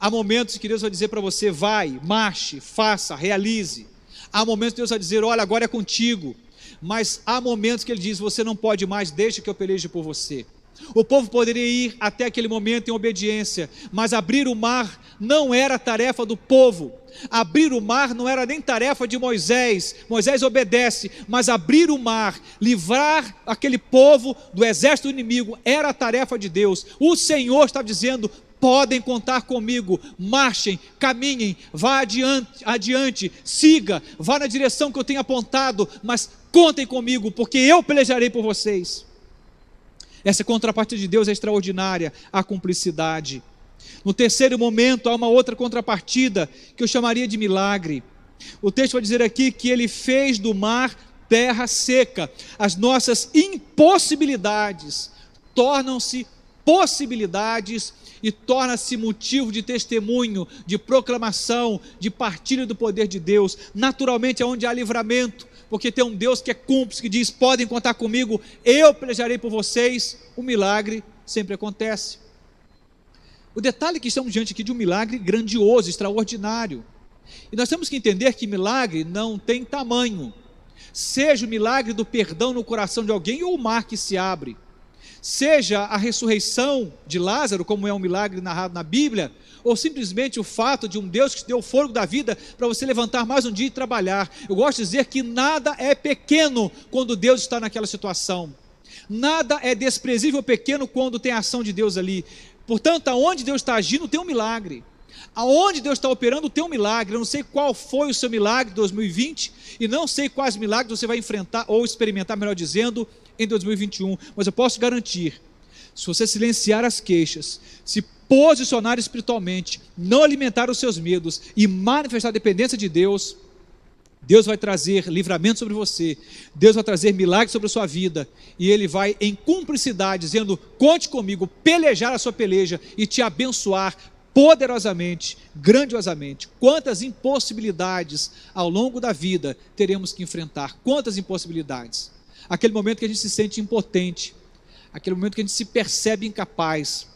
Há momentos que Deus vai dizer para você: vai, marche, faça, realize. Há momentos que Deus vai dizer: olha, agora é contigo. Mas há momentos que Ele diz: você não pode mais, deixa que eu peleje por você. O povo poderia ir até aquele momento em obediência, mas abrir o mar não era tarefa do povo. Abrir o mar não era nem tarefa de Moisés. Moisés obedece, mas abrir o mar, livrar aquele povo do exército inimigo, era a tarefa de Deus. O Senhor está dizendo: podem contar comigo, marchem, caminhem, vá adiante, siga, vá na direção que eu tenho apontado, mas contem comigo, porque eu pelejarei por vocês. Essa contrapartida de Deus é extraordinária, a cumplicidade. No terceiro momento, há uma outra contrapartida, que eu chamaria de milagre. O texto vai dizer aqui que Ele fez do mar terra seca. As nossas impossibilidades tornam-se possibilidades e torna-se motivo de testemunho, de proclamação, de partilha do poder de Deus. Naturalmente é onde há livramento, porque tem um Deus que é cúmplice, que diz: podem contar comigo, eu pelejarei por vocês. O milagre sempre acontece. O detalhe é que estamos diante aqui de um milagre grandioso, extraordinário, e nós temos que entender que milagre não tem tamanho, seja o milagre do perdão no coração de alguém, ou o mar que se abre, seja a ressurreição de Lázaro, como é um milagre narrado na Bíblia, ou simplesmente o fato de um Deus que te deu o fôlego da vida para você levantar mais um dia e trabalhar. Eu gosto de dizer que nada é pequeno quando Deus está naquela situação, nada é desprezível ou pequeno quando tem a ação de Deus ali. Portanto, aonde Deus está agindo tem um milagre, aonde Deus está operando tem um milagre. Eu não sei qual foi o seu milagre de 2020, e não sei quais milagres você vai enfrentar ou experimentar, melhor dizendo, em 2021, mas eu posso garantir: se você silenciar as queixas, se posicionar espiritualmente, não alimentar os seus medos e manifestar a dependência de Deus, Deus vai trazer livramento sobre você, Deus vai trazer milagres sobre a sua vida, e Ele vai em cumplicidade, dizendo: conte comigo, pelejar a sua peleja e te abençoar poderosamente, grandiosamente. Quantas impossibilidades ao longo da vida teremos que enfrentar, quantas impossibilidades. Aquele momento que a gente se sente impotente, aquele momento que a gente se percebe incapaz,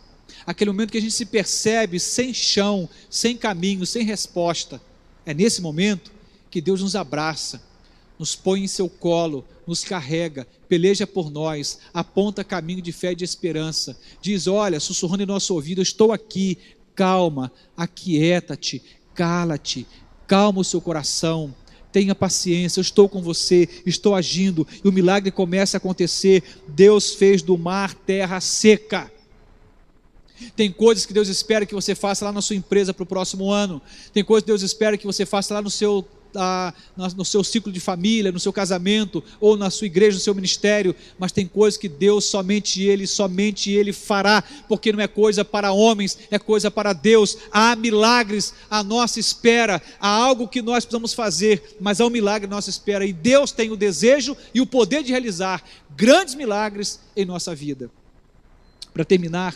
aquele momento que a gente se percebe sem chão, sem caminho, sem resposta. É nesse momento que Deus nos abraça, nos põe em seu colo, nos carrega, peleja por nós, aponta caminho de fé e de esperança, diz: olha, sussurrando em nosso ouvido: eu estou aqui, calma, aquieta-te, cala-te, calma o seu coração, tenha paciência, eu estou com você, estou agindo, e o milagre começa a acontecer. Deus fez do mar terra seca. Tem coisas que Deus espera que você faça lá na sua empresa para o próximo ano, tem coisas que Deus espera que você faça lá no seu ciclo de família, no seu casamento, ou na sua igreja, no seu ministério, mas tem coisas que Deus, somente Ele fará, porque não é coisa para homens, é coisa para Deus. Há milagres à nossa espera, há algo que nós precisamos fazer, mas há um milagre à nossa espera, e Deus tem o desejo e o poder de realizar grandes milagres em nossa vida. Para terminar,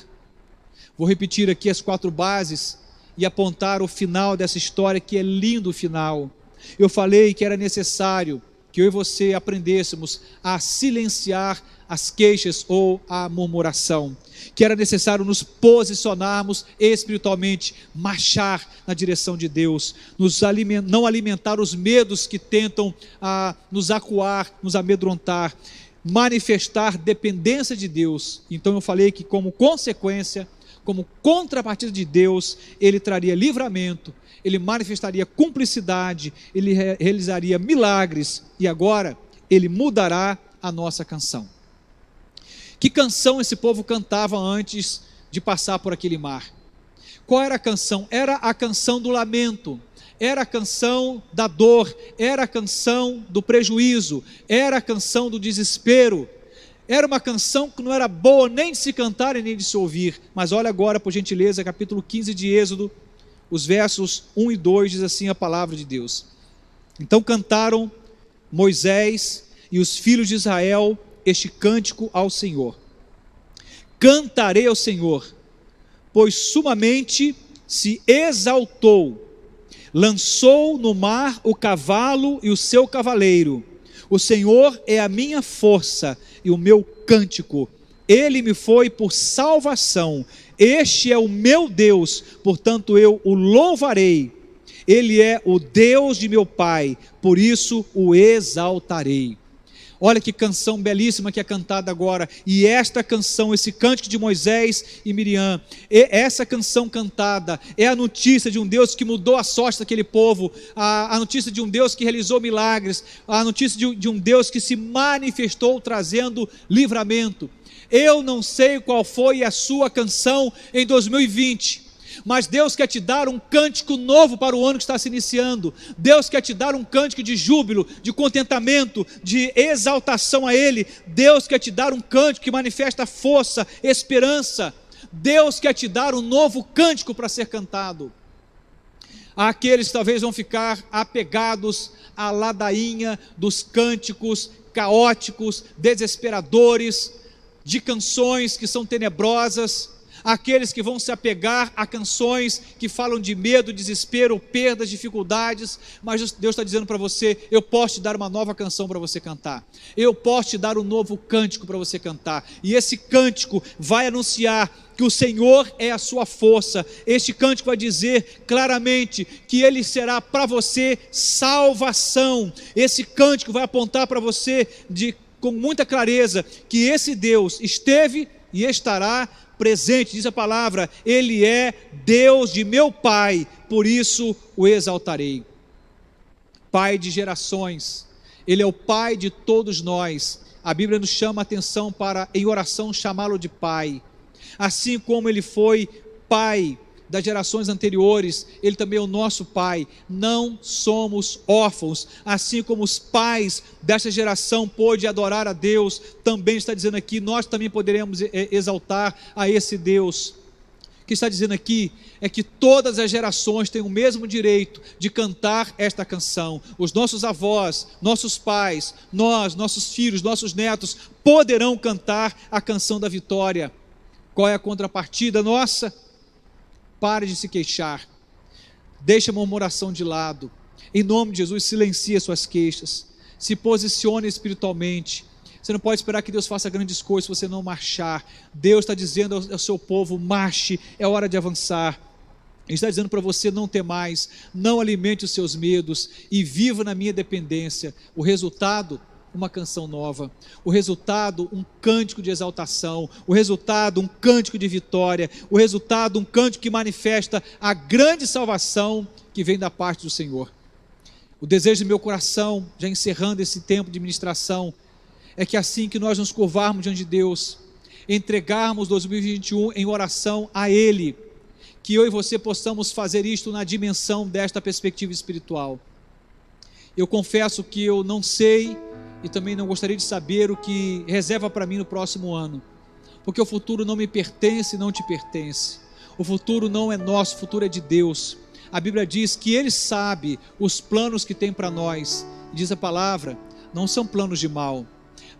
vou repetir aqui as 4 bases e apontar o final dessa história, que é lindo o final. Eu falei que era necessário que eu e você aprendêssemos a silenciar as queixas ou a murmuração, que era necessário nos posicionarmos espiritualmente, marchar na direção de Deus, não alimentar os medos que tentam nos acuar, nos amedrontar, manifestar dependência de Deus. Então eu falei que, como consequência, como contrapartida de Deus, Ele traria livramento, Ele manifestaria cumplicidade, Ele realizaria milagres, e agora Ele mudará a nossa canção. Que canção esse povo cantava antes de passar por aquele mar? Qual era a canção? Era a canção do lamento, era a canção da dor, era a canção do prejuízo, era a canção do desespero. Era uma canção que não era boa nem de se cantar e nem de se ouvir. Mas olha agora, por gentileza, capítulo 15 de Êxodo, os versos 1 e 2, diz assim a palavra de Deus: então cantaram Moisés e os filhos de Israel este cântico ao Senhor: cantarei ao Senhor, pois sumamente se exaltou, lançou no mar o cavalo e o seu cavaleiro. O Senhor é a minha força e o meu cântico, Ele me foi por salvação, este é o meu Deus, portanto eu o louvarei. Ele é o Deus de meu pai, por isso o exaltarei. Olha que canção belíssima que é cantada agora. E esta canção, esse cântico de Moisés e Miriam, essa canção cantada é a notícia de um Deus que mudou a sorte daquele povo, a notícia de um Deus que realizou milagres, a notícia de um Deus que se manifestou trazendo livramento. Eu não sei qual foi a sua canção em 2020, mas Deus quer te dar um cântico novo para o ano que está se iniciando. Deus quer te dar um cântico de júbilo, de contentamento, de exaltação a Ele. Deus quer te dar um cântico que manifesta força, esperança. Deus quer te dar um novo cântico para ser cantado. Há aqueles que talvez vão ficar apegados à ladainha dos cânticos caóticos, desesperadores, de canções que são tenebrosas, aqueles que vão se apegar a canções que falam de medo, desespero, perdas, dificuldades, mas Deus está dizendo para você: eu posso te dar uma nova canção para você cantar, eu posso te dar um novo cântico para você cantar, e esse cântico vai anunciar que o Senhor é a sua força. Este cântico vai dizer claramente que Ele será para você salvação. Esse cântico vai apontar para você com muita clareza que esse Deus esteve e estará presente. Diz a palavra: Ele é Deus de meu Pai, por isso o exaltarei. Pai de gerações, Ele é o Pai de todos nós. A Bíblia nos chama a atenção para, em oração, chamá-lo de Pai. Assim como Ele foi Pai das gerações anteriores, Ele também é o nosso Pai. Não somos órfãos, assim como os pais desta geração pôde adorar a Deus, também está dizendo aqui, nós também poderemos exaltar a esse Deus. O que está dizendo aqui é que todas as gerações têm o mesmo direito de cantar esta canção. Os nossos avós, nossos pais, nós, nossos filhos, nossos netos poderão cantar a canção da vitória. Qual é a contrapartida nossa? Pare de se queixar, deixe a murmuração de lado, em nome de Jesus, silencie suas queixas, se posicione espiritualmente. Você não pode esperar que Deus faça grandes coisas se você não marchar. Deus está dizendo ao seu povo: marche, é hora de avançar. Ele está dizendo para você: não temais, não alimente os seus medos e viva na minha dependência. O resultado: uma canção nova. O resultado: um cântico de exaltação. O resultado: um cântico de vitória. O resultado: um cântico que manifesta a grande salvação que vem da parte do Senhor. O desejo do meu coração, já encerrando esse tempo de ministração, é que assim que nós nos curvarmos diante de Deus, entregarmos 2021 em oração a Ele, que eu e você possamos fazer isto na dimensão desta perspectiva espiritual. Eu confesso que eu não sei e também não gostaria de saber o que reserva para mim no próximo ano, porque o futuro não me pertence e não te pertence. O futuro não é nosso, o futuro é de Deus. A Bíblia diz que Ele sabe os planos que tem para nós. Diz a palavra: não são planos de mal.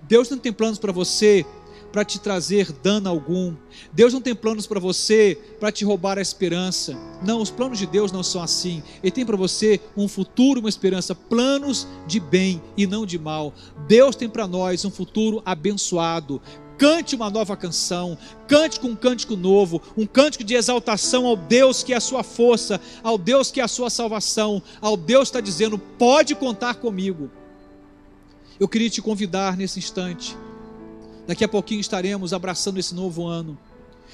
Deus não tem planos para você para te trazer dano algum. Deus não tem planos para você para te roubar a esperança. Não, os planos de Deus não são assim. Ele tem para você um futuro, uma esperança, planos de bem e não de mal. Deus tem para nós um futuro abençoado. Cante uma nova canção, cante com um cântico novo, um cântico de exaltação ao Deus que é a sua força, ao Deus que é a sua salvação, ao Deus que está dizendo: pode contar comigo. Eu queria te convidar nesse instante. Daqui a pouquinho estaremos abraçando esse novo ano.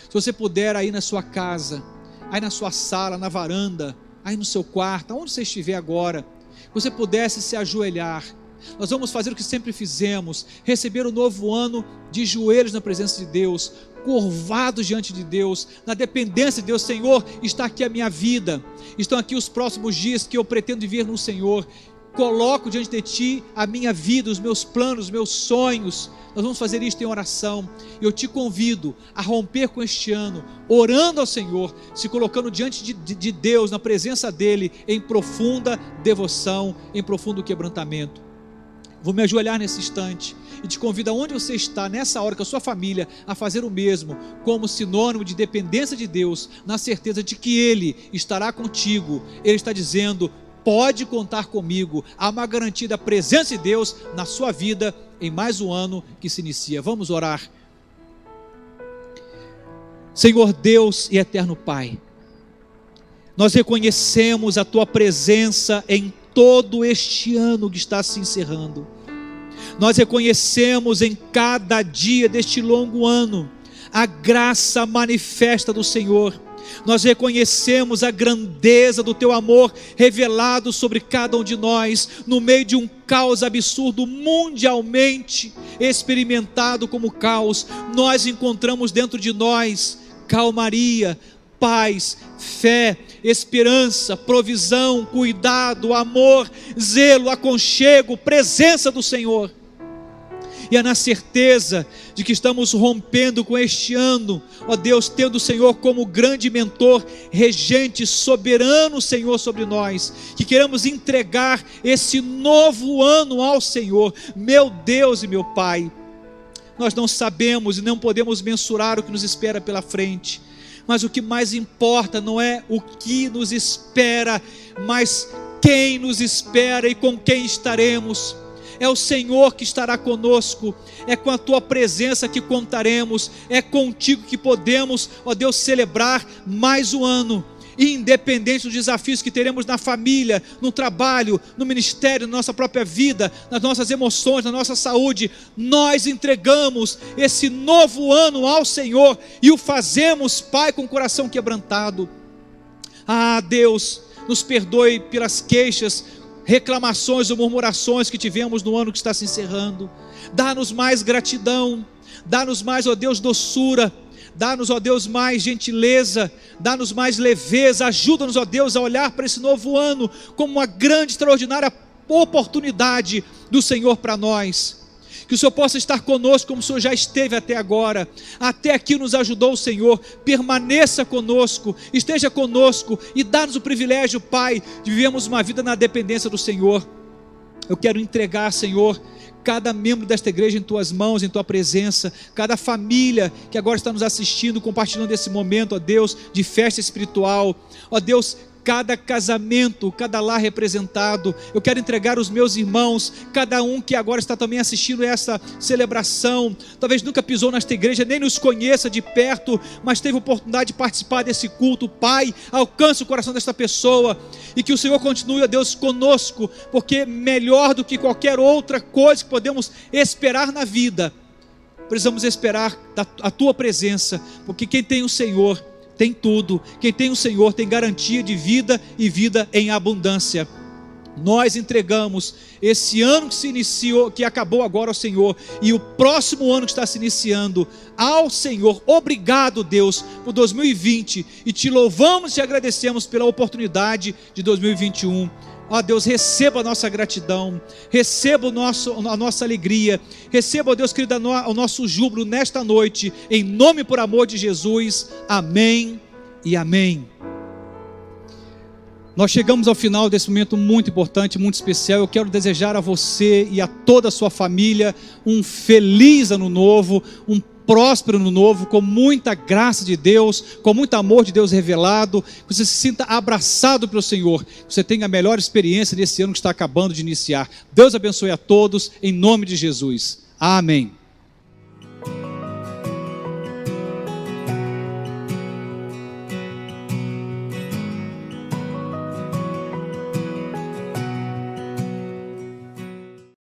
Se você puder, aí na sua casa, aí na sua sala, na varanda, aí no seu quarto, aonde você estiver agora, você pudesse se ajoelhar. Nós vamos fazer o que sempre fizemos, receber o novo ano de joelhos na presença de Deus, curvados diante de Deus, na dependência de Deus. Senhor, está aqui a minha vida, estão aqui os próximos dias que eu pretendo viver no Senhor. Coloco diante de Ti a minha vida, os meus planos, os meus sonhos. Nós vamos fazer isto em oração. Eu te convido a romper com este ano, orando ao Senhor, se colocando diante de Deus, na presença dEle, em profunda devoção, em profundo quebrantamento. Vou me ajoelhar nesse instante e te convido, aonde você está, nessa hora, com a sua família, a fazer o mesmo, como sinônimo de dependência de Deus, na certeza de que Ele estará contigo. Ele está dizendo: pode contar comigo. Há uma garantia da presença de Deus na sua vida em mais um ano que se inicia. Vamos orar. Senhor Deus e eterno Pai, nós reconhecemos a Tua presença em todo este ano que está se encerrando. Nós reconhecemos em cada dia deste longo ano a graça manifesta do Senhor. Nós reconhecemos a grandeza do Teu amor revelado sobre cada um de nós, no meio de um caos absurdo, mundialmente experimentado como caos. Nós encontramos dentro de nós calmaria, paz, fé, esperança, provisão, cuidado, amor, zelo, aconchego, presença do Senhor. E é na certeza de que estamos rompendo com este ano, ó Deus, tendo o Senhor como grande mentor, regente, soberano, Senhor, sobre nós, que queremos entregar esse novo ano ao Senhor, meu Deus e meu Pai. nós não sabemos e não podemos mensurar o que nos espera pela frente. Mas o que mais importa não é o que nos espera, mas quem nos espera e com quem estaremos. É o Senhor que estará conosco, é com a tua presença que contaremos, é contigo que podemos, ó Deus, celebrar mais um ano, independente dos desafios que teremos na família, no trabalho, no ministério, na nossa própria vida, nas nossas emoções, na nossa saúde. Nós entregamos esse novo ano ao Senhor e o fazemos, Pai, com o coração quebrantado. Ah, Deus, nos perdoe pelas queixas, reclamações ou murmurações que tivemos no ano que está se encerrando. Dá-nos mais gratidão, dá-nos mais, ó Deus, doçura, dá-nos, ó Deus, mais gentileza, dá-nos mais leveza, ajuda-nos, ó Deus, a olhar para esse novo ano como uma grande, extraordinária oportunidade do Senhor para nós. Que o Senhor possa estar conosco como o Senhor já esteve até agora. Até aqui nos ajudou o Senhor. Permaneça conosco, esteja conosco e dá-nos o privilégio, Pai, de vivermos uma vida na dependência do Senhor. Eu quero entregar, Senhor, cada membro desta igreja em tuas mãos, em tua presença, cada família que agora está nos assistindo, compartilhando esse momento, ó Deus, de festa espiritual, ó Deus, cada casamento, cada lar representado. Eu quero entregar os meus irmãos, cada um que agora está também assistindo essa celebração, talvez nunca pisou nesta igreja, nem nos conheça de perto, mas teve oportunidade de participar desse culto. Pai, alcance o coração desta pessoa, e que o Senhor continue, ó Deus, conosco, porque melhor do que qualquer outra coisa que podemos esperar na vida, precisamos esperar a tua presença, porque quem tem o Senhor tem tudo. Quem tem o Senhor tem garantia de vida e vida em abundância. Nós entregamos esse ano que se iniciou, que acabou agora, ao Senhor, e o próximo ano que está se iniciando ao Senhor. Obrigado, Deus, por 2020, e te louvamos e te agradecemos pela oportunidade de 2021. Ó Deus, receba a nossa gratidão, receba a nossa alegria, receba, ó Deus querido, o nosso júbilo nesta noite, em nome e por amor de Jesus. Amém e amém. Nós chegamos ao final desse momento muito importante, muito especial. Eu quero desejar a você e a toda a sua família um feliz ano novo, um próspero ano novo, com muita graça de Deus, com muito amor de Deus revelado, que você se sinta abraçado pelo Senhor, que você tenha a melhor experiência nesse ano que está acabando de iniciar. Deus abençoe a todos, em nome de Jesus. Amém.